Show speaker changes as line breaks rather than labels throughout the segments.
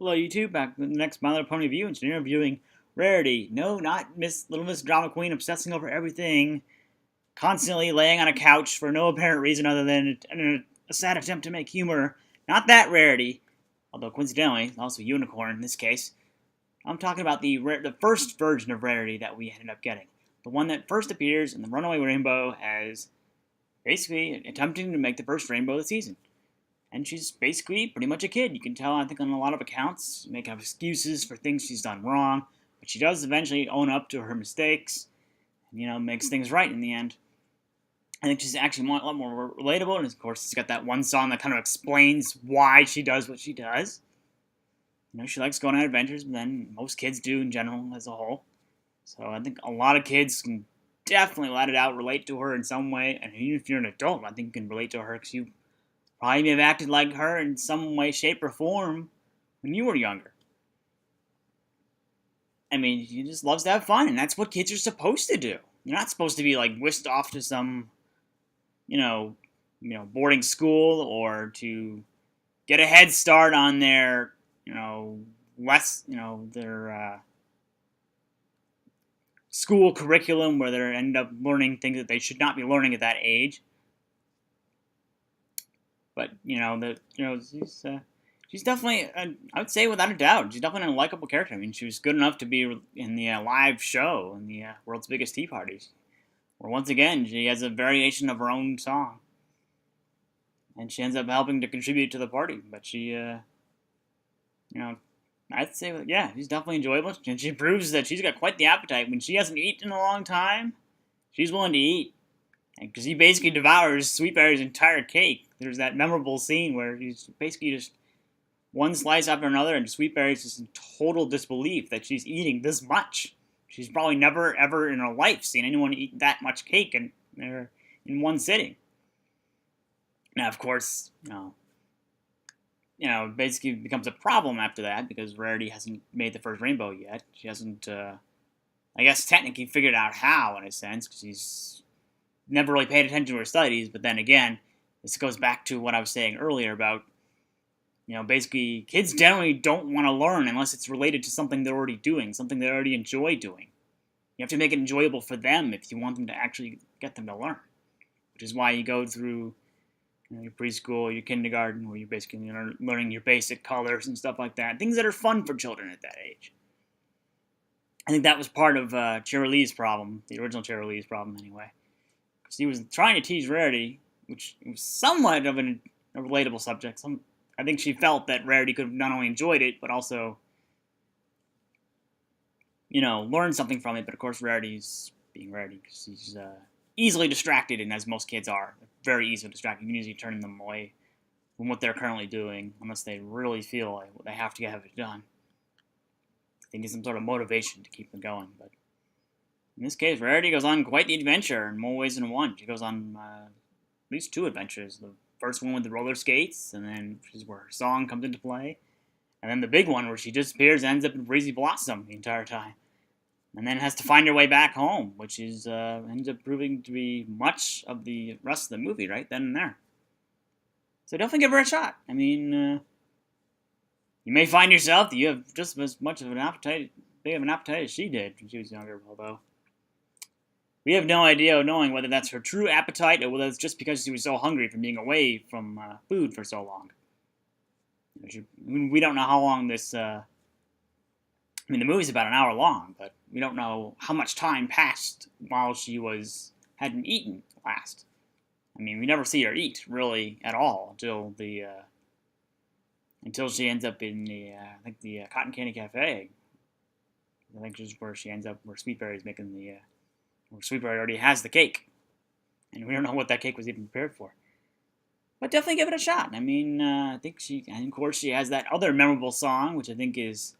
Hello, YouTube. Back with the next My Little Pony review, and today interviewing Rarity. No, not Little Miss Drama Queen, obsessing over everything, constantly laying on a couch for no apparent reason other than a sad attempt to make humor. Not that Rarity, although coincidentally, also Unicorn in this case. I'm talking about the first version of Rarity that we ended up getting. The one that first appears in the Runaway Rainbow as basically attempting to make the first rainbow of the season. And she's basically pretty much a kid. You can tell, I think, on a lot of accounts, making up excuses for things she's done wrong. But she does eventually own up to her mistakes and, makes things right in the end. I think she's actually a lot more relatable. And, of course, she's got that one song that kind of explains why she does what she does. She likes going on adventures, but then most kids do in general as a whole. So I think a lot of kids can definitely let it out, relate to her in some way. And even if you're an adult, I think you can relate to her because you probably have acted like her in some way, shape, or form when you were younger. I mean, she just loves to have fun, and that's what kids are supposed to do. You're not supposed to be whisked off to some, boarding school or to get a head start on their, their school curriculum where they end up learning things that they should not be learning at that age. But she's definitely, I would say without a doubt, she's definitely a likable character. I mean, she was good enough to be in the live show in the World's Biggest Tea Parties, where once again she has a variation of her own song, and she ends up helping to contribute to the party. But she, I'd say, yeah, she's definitely enjoyable, and she proves that she's got quite the appetite. When she hasn't eaten in a long time, she's willing to eat. Because he basically devours Sweetberry's entire cake. There's that memorable scene where he's basically just one slice after another, and Sweetberry's just in total disbelief that she's eating this much. She's probably never, ever in her life seen anyone eat that much cake in one sitting. Now, of course, basically becomes a problem after that because Rarity hasn't made the first rainbow yet. She hasn't, I guess, technically figured out how, in a sense, because she's never really paid attention to her studies. But then again, this goes back to what I was saying earlier about, basically kids generally don't want to learn unless it's related to something they're already doing, something they already enjoy doing. You have to make it enjoyable for them if you want them to actually get them to learn, which is why you go through your preschool, your kindergarten, where you're basically learning your basic colors and stuff like that, things that are fun for children at that age. I think that was part of Cheryl Lee's problem, the original Cheryl Lee's problem anyway. He was trying to tease Rarity, which was somewhat of a relatable subject. I think she felt that Rarity could have not only enjoyed it, but also, learned something from it. But of course, Rarity's being Rarity because she's easily distracted, and as most kids are, very easily distracted. You can usually turn them away from what they're currently doing unless they really feel like they have to have it done. They need some sort of motivation to keep them going, but in this case, Rarity goes on quite the adventure in more ways than one. She goes on at least two adventures. The first one with the roller skates, and then which is where her song comes into play. And then the big one where she disappears and ends up in Breezy Blossom the entire time. And then has to find her way back home, which is ends up proving to be much of the rest of the movie right then and there. So definitely give her a shot. I mean, you may find yourself that you have just as much of an appetite, big of an appetite as she did when she was younger, although we have no idea of knowing whether that's her true appetite or whether it's just because she was so hungry from being away from food for so long. We don't know how long this... the movie's about an hour long, but we don't know how much time passed while she hadn't eaten last. I mean, we never see her eat, really, at all, until she ends up in the Cotton Candy Cafe. I think this is where she ends up, where Sweetberry's making where Sweetberry already has the cake. And we don't know what that cake was even prepared for. But definitely give it a shot. I mean, I think of course, she has that other memorable song, which I think is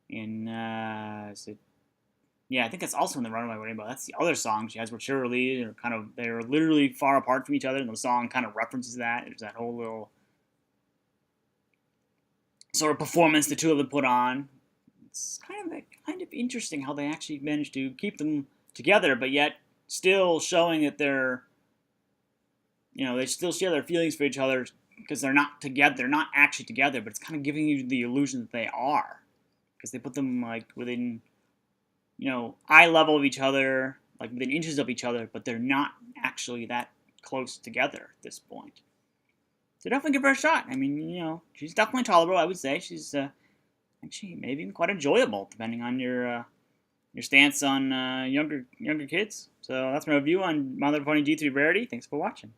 in, I think that's also in the Runaway Rainbow. That's the other song she has where Cheryl Lee they're literally far apart from each other, and the song kind of references that. There's that whole little sort of performance the two of them put on. It's kind of interesting how they actually managed to keep them together, but yet still showing that they still share their feelings for each other because they're not together. They're not actually together, but it's kind of giving you the illusion that they are, because they put them like within, eye level of each other, like within inches of each other, but they're not actually that close together at this point. So definitely give her a shot. I mean, she's definitely tolerable. I would say she's actually maybe even quite enjoyable, depending on your stance on younger kids. So that's my review on My Little Pony G3 Rarity. Thanks for watching.